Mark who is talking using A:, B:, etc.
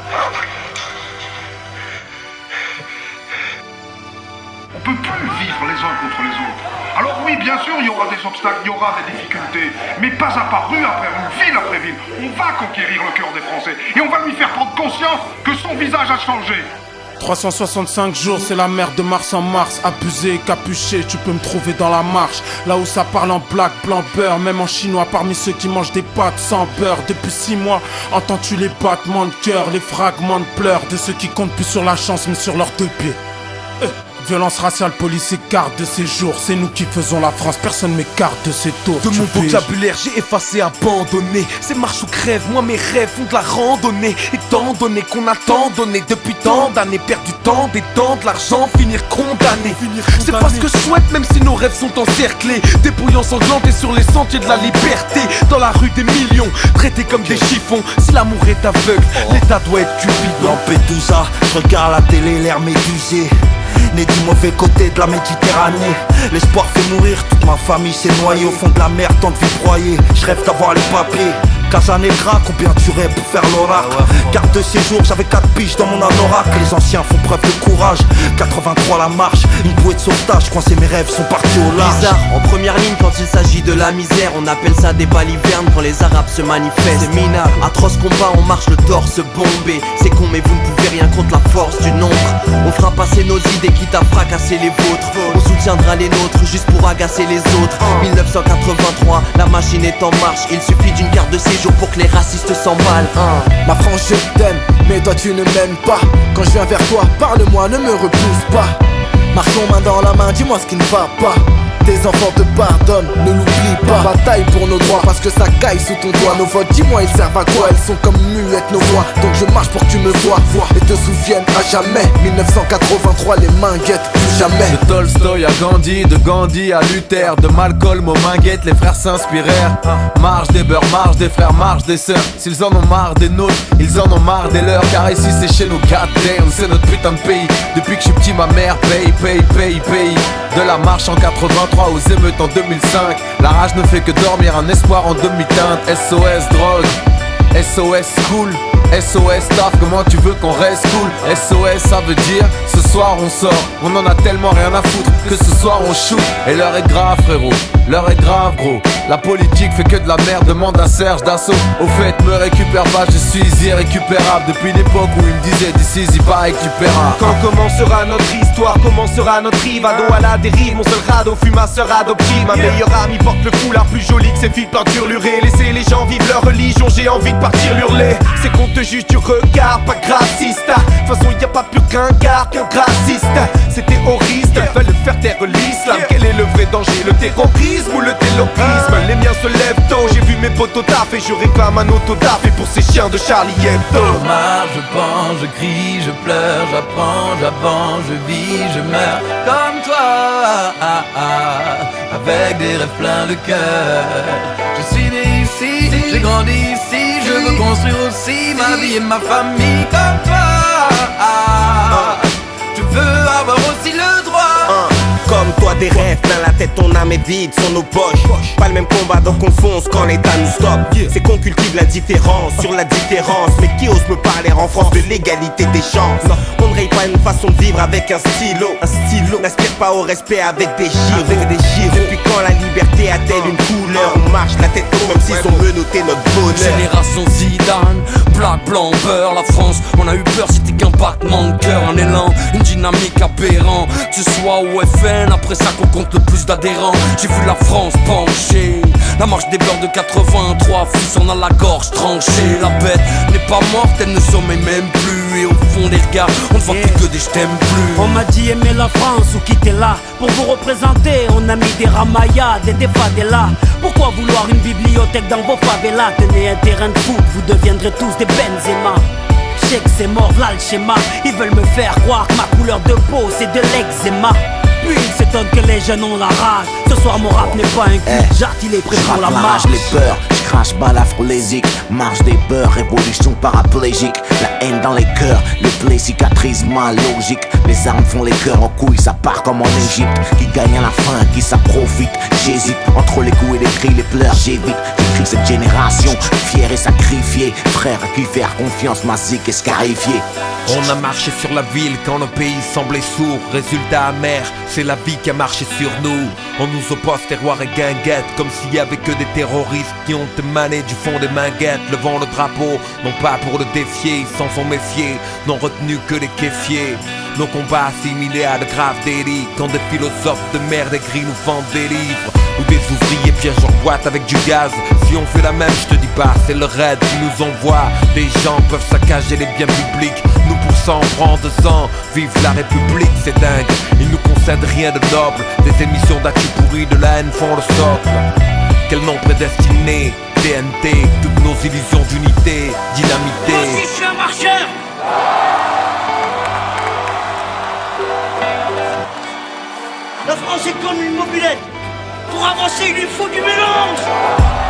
A: mal.
B: On peut plus vivre les uns contre les autres. Alors oui, bien sûr, il y aura des obstacles, il y aura des difficultés, mais pas à pas, rue après rue, ville après ville, on va conquérir le cœur des Français et on va lui faire prendre conscience que son visage a changé.
C: 365 jours, c'est la mer de mars en mars. Abusé, capuché, tu peux me trouver dans la marche. Là où ça parle en black, blanc, beurre. Même en chinois, parmi ceux qui mangent des pâtes sans beurre. Depuis 6 mois, entends-tu les battements de cœur, les fragments de pleurs de ceux qui comptent plus sur la chance mais sur leurs 2 pieds. Violence raciale, police et carte de séjour. C'est nous qui faisons la France, personne m'écarte de ces tours.
D: De mon vocabulaire, j'ai effacé, abandonné. C'est marche ou crève, moi mes rêves font de la randonnée. Étant donné qu'on a tant donné depuis tant d'années, perdu tant, des temps, de l'argent, finir condamné. C'est pas ce que je souhaite, même si nos rêves sont encerclés. Dépouillants sanglantés sur les sentiers de la liberté. Dans la rue des millions, traités comme des chiffons. Si l'amour est aveugle, l'état doit être cupidon.
E: Lampedusa, je regarde la télé, l'air médusé. Né du mauvais côté de la Méditerranée. L'espoir fait mourir, toute ma famille s'est noyée au fond de la mer, tant de vie broyée. Je rêve d'avoir les papiers. Casa Negra, combien tu rêves pour faire l'oracle? Carte de séjour, j'avais 4 piges dans mon anorak. Les anciens font preuve de courage. 83 la marche, une bouée de sauvetage. Coincé, mes rêves sont partis au large.
F: Bizarre, en première ligne quand il s'agit de la misère. On appelle ça des balivernes quand les arabes se manifestent. C'est minable, atroce combat, on marche le torse bombé. C'est con mais vous ne pouvez rien contre la force du nombre. On fera passer nos idées quitte à fracasser les vôtres. On soutiendra les nôtres juste pour agacer les autres. 1983, la machine est en marche. Il suffit d'une carte de séjour pour que les racistes s'emballent.
D: Ma France je t'aime, mais toi tu ne m'aimes pas. Quand je viens vers toi, parle-moi, ne me repousse pas. Marchons main dans la main, dis-moi ce qui ne va pas. Tes enfants te pardonnent, ne l'oublie pas. Bataille pour nos droits, parce que ça caille sous ton doigt. Nos votes, dis-moi, ils servent à quoi? Elles sont comme muettes nos voix. Donc je marche pour que tu me vois et te souviennes à jamais. 1983, les mains guettent, plus jamais.
G: De Tolstoï à Gandhi, de Gandhi à Luther, de Malcolm aux Minguettes, les frères s'inspirèrent. Marche des beurs, marche des frères, marche des sœurs. S'ils en ont marre des nôtres, ils en ont marre des leurs. Car ici c'est chez nous, goddamn, c'est notre putain de pays. Depuis que je suis petit, ma mère paye. De la marche en 83 aux émeutes en 2005. La rage ne fait que dormir, un espoir en demi-teinte. SOS drogue, SOS school, SOS taf, comment tu veux qu'on reste cool? SOS ça veut dire, ce soir on sort. On en a tellement rien à foutre que ce soir on shoot. Et l'heure est grave frérot, l'heure est grave gros. La politique fait que de la merde, demande à Serge Dassault. Au fait me récupère pas, je suis irrécupérable. Depuis l'époque où il me disait d'ici il pas récupérable.
D: Quand commencera notre histoire, commencera notre rivado à la dérive. Mon seul radeau fut ma sœur adoptive. Ma meilleure amie porte le foulard plus joli que ses filles peinture lurée. Laissez les gens vivre leur religion, j'ai envie de partir hurler. C'est qu'on te juge du regard, pas grassiste. De toute façon y a pas plus qu'un gars qu'un raciste. C'est terroriste, veulent faire taire l'islam. Quel est le vrai danger, le terrorisme ou le terrorisme? Les miens se lèvent tôt, j'ai vu mes potos taf et je réclame un autodaf. Et pour ces chiens de Charlie Hebdo.
G: Je marche, je pense, je crie, je pleure, j'apprends, j'avance, je vis, je meurs comme toi, avec des rêves pleins de cœur. Je suis né ici, j'ai grandi ici, je veux construire aussi ma vie et ma famille comme toi. Je veux avoir aussi le droit.
E: Comme toi des rêves, plein la tête, ton âme est vide, sont nos poches. Pas le même combat donc on fonce quand l'état nous stoppe. C'est qu'on cultive la différence sur la différence. Mais qui ose me parler en France de l'égalité des chances? On ne raye pas une façon de vivre avec un stylo. N'aspire pas au respect avec des gyros. Depuis quand la liberté a-t-elle une couleur? On marche la tête haute même s'ils ont menotté notre bonheur.
F: Génération Zidane, black, blanc, beurre. La France, on a eu peur, c'était qu'un battement de cœur. Un élan, une dynamique aberrant. Que ce soit au FN, après ça qu'on compte le plus d'adhérents. J'ai vu la France pencher. La marche des beurs de 83, fils on a la gorge tranchée. La bête n'est pas morte, elle ne sommeille même plus. Et au fond des regards, on ne voit plus que des je t'aime plus.
A: On m'a dit aimer la France ou quitter là. Pour vous représenter, on a mis des ramayas, des favelas. Pourquoi vouloir une bibliothèque dans vos favelas? Tenez un terrain de foot, vous deviendrez tous des Benzema. Je sais que c'est mort, là le schéma. Ils veulent me faire croire que ma couleur de peau c'est de l'eczéma. Puis ils s'étonnent que les jeunes ont la rage. Ce soir mon rap n'est pas un cul, j'artille les prêts pour la marche.
E: Les peurs, je
H: crash, balafrolésique, marche des beurs, révolution paraplégique. La haine dans les cœurs, les plaies cicatrisent mal logique. Les armes font les cœurs en couilles, ça part comme en Égypte. Qui gagne à la fin, qui ça profite. J'hésite entre les coups et les cris, les pleurs, j'évite. J'écris cette génération, fière et sacrifiée. Frère à qui faire confiance, massique et scarifié.
D: On a marché sur la ville quand le pays semblait sourd. Résultat amer, c'est la vie qui a marché sur nous. On nous oppose terroir et guinguette, comme s'il y avait que des terroristes qui ont émané du fond des minguettes, levant le drapeau, non pas pour le défier, ils s'en sont méfiés, n'ont retenu que les kéfiers. Nos combats assimilés à de graves délits, quand des philosophes de merde écrits nous vendent des livres, ou des ouvriers pièges en boîte avec du gaz. Si on fait la même, je te dis pas, c'est le raid qui nous envoie. Des gens peuvent saccager les biens publics, nous pour ça on prend 2 ans. Vive la République, c'est dingue, ils nous concèdent rien de noble. Des émissions d'actu pourries, de la haine font le socle. Quel nom prédestiné, TNT, toutes nos illusions d'unité, dynamité.
A: Moi aussi je suis un marcheur. La France est comme une mobilette. Pour avancer, il lui faut du mélange.